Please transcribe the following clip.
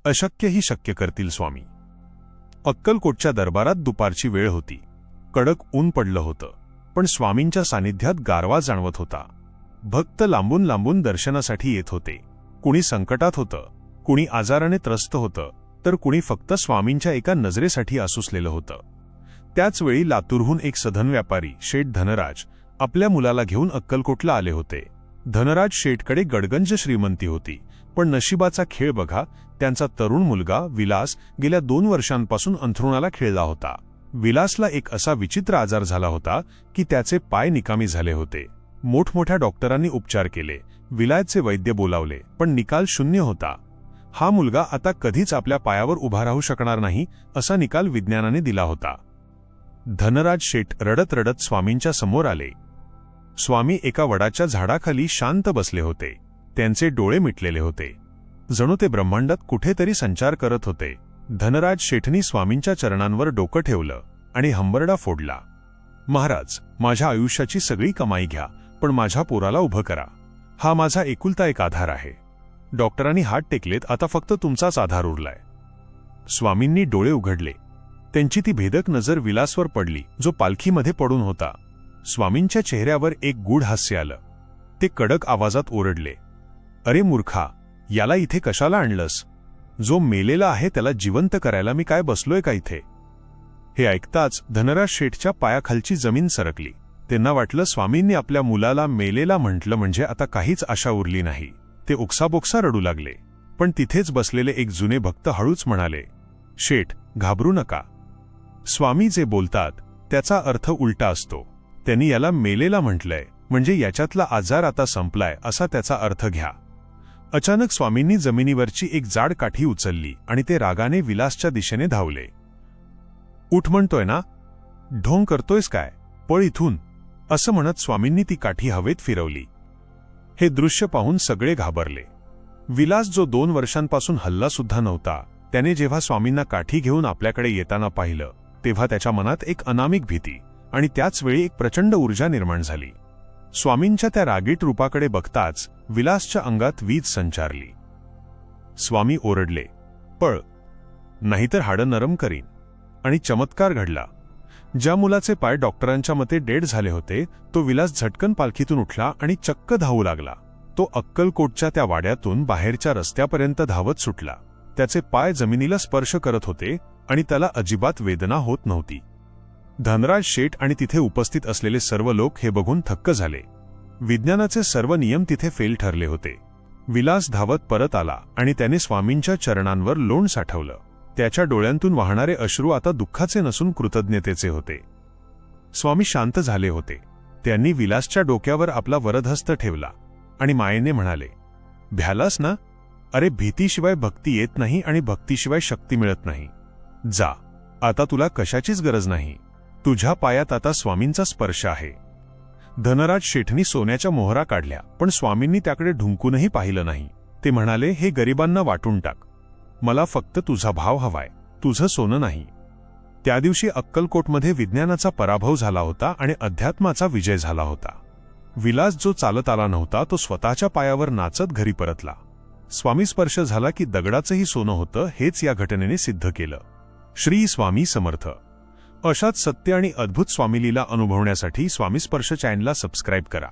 अशक्यही शक्य करतील स्वामी. अक्कलकोटच्या दरबारात दुपारची वेळ होती. कडक ऊन पडलं होतं, पण स्वामींच्या सानिध्यात गारवा जाणवत होता. भक्त लांबून लांबून दर्शनासाठी येत होते. कुणी संकटात होतं, कुणी आजाराने त्रस्त होतं, तर कुणी फक्त स्वामींच्या एका नजरेसाठी आसुसलेलं होतं. त्याचवेळी लातूरहून एक सधन व्यापारी शेठ धनराज आपल्या मुलाला घेऊन अक्कलकोटला आले होते. धनराज शेठकडे गडगंज श्रीमंती होती, पण नशिबाचा खेळ बघा, त्यांचा तरुण मुलगा विलास गेल्या 2 वर्षांपासून अंथरुणाला खिळला होता. विलासला एक असा विचित्र आजार झाला होता की त्याचे पाय निकामी झाले होते. मोठमोठ्या डॉक्टरांनी उपचार केले, विलायतचे वैद्य बोलावले, पण निकाल शून्य होता. हा मुलगा आता कधीच आपल्या पायावर उभा राहू शकणार नाही असा निकाल विज्ञानाने दिला होता. धनराज शेठ रडत रडत स्वामींच्या समोर आले. स्वामी एका वडाच्या झाडाखाली शांत बसले होते. त्यांचे डोळे मिटलेले होते, जणू ते ब्रह्मांडात कुठेतरी संचार करत होते. धनराज शेठनी स्वामींच्या चरणांवर डोकं ठेवलं आणि हंबरडा फोडला. महाराज, माझ्या आयुष्याची सगळी कमाई घ्या, पण माझ्या पोराला उभं करा. हा माझा एकुलता एक आधार आहे. डॉक्टरांनी हात टेकलेत, आता फक्त तुमचाच आधार उरलाय. स्वामींनी डोळे उघडले. त्यांची ती भेदक नजर विलासवर पडली, जो पालखीमध्ये पडून होता. स्वामींच्या चेहऱ्यावर एक गूढ हास्य आलं. ते कडक आवाजात ओरडले, अरे मूर्खा, याला इथे कशाला आणलंस? जो मेलेला आहे त्याला जिवंत करायला मी काय बसलोय का इथे? हे ऐकताच धनराज शेठच्या पायाखालची जमीन सरकली. त्यांना वाटलं स्वामींनी आपल्या मुलाला मेलेला म्हटलं म्हणजे आता काहीच आशा उरली नाही. ते ओक्साबोक्सा रडू लागले. पण तिथेच बसलेले एक जुने भक्त हळूच म्हणाले, शेठ, घाबरू नका. स्वामी जे बोलतात त्याचा अर्थ उलटा असतो. त्यांनी याला मेलेला म्हटलंय म्हणजे याच्यातला आजार आता संपलाय असा त्याचा अर्थ घ्या. अचानक स्वामींनी जमिनीवरची एक जाड काठी उचलली आणि ते रागाने विलासच्या दिशेने धावले. उठ म्हणतोय ना, ढोंग करतोयस काय? पळ इथून, असं म्हणत स्वामींनी ती काठी हवेत फिरवली. हे दृश्य पाहून सगळे घाबरले. विलास, जो 2 वर्षांपासून हल्ला सुद्धा नव्हता, त्याने जेव्हा स्वामींना काठी घेऊन आपल्याकडे येताना पाहिलं, तेव्हा त्याच्या मनात एक अनामिक भीती आणि त्याचवेळी एक प्रचंड ऊर्जा निर्माण झाली. स्वामींच्या त्या रागीट रूपाकडे बघताच विलासच्या अंगात वीज संचारली. स्वामी ओरडले, पळ, नाहीतर हाडं नरम करीन. आणि चमत्कार घडला. ज्या मुलाचे पाय डॉक्टरांच्या मते डेड झाले होते, तो विलास झटकन पालखीतून उठला आणि चक्क धावू लागला. तो अक्कलकोटच्या त्या वाड्यातून बाहेरच्या रस्त्यापर्यंत धावत सुटला. त्याचे पाय जमिनीला स्पर्श करत होते आणि त्याला अजिबात वेदना होत नव्हती. धनराज शेठ आणि तिथे उपस्थित असलेले सर्व लोक हे बघून थक्क झाले. विज्ञानाचे सर्व नियम तिथे फेल ठरले होते. विलास धावत परत आला आणि त्याने स्वामींच्या चरणांवर लोण साठवलं. त्याच्या डोळ्यांतून वाहणारे अश्रू आता दुःखाचे नसून कृतज्ञतेचे होते. स्वामी शांत झाले होते. त्यांनी विलासच्या डोक्यावर आपला वरदहस्त ठेवला आणि मायेने म्हणाले, भ्यालास ना? अरे, भीतीशिवाय भक्ती येत नाही आणि भक्तीशिवाय शक्ती मिळत नाही. जा, आता तुला कशाचीच गरज नाही. तुझ्या पायात आता स्वामींचा स्पर्श आहे. धनराज शेठनी सोन्याच्या मोहरा काढल्या, पण स्वामींनी त्याकडे ढुंकूनही पाहिलं नाही. ते म्हणाले, हे गरिबांना वाटून टाक. मला फक्त तुझा भाव हवाय, तुझं सोनं नाही. त्या दिवशी अक्कलकोटमध्ये विज्ञानाचा पराभव झाला होता आणि अध्यात्माचा विजय झाला होता. विलास, जो चालत आला नव्हता, तो स्वतःच्या पायावर नाचत घरी परतला. स्वामी स्पर्श झाला की दगडाचंही सोनं होतं, हेच या घटनेने सिद्ध केलं. श्री स्वामी समर्थ. अशाच सत्य आणि अद्भुत स्वामीलीला अनुभवण्यासाठी स्वामी स्पर्श चॅनलला सबस्क्राईब करा.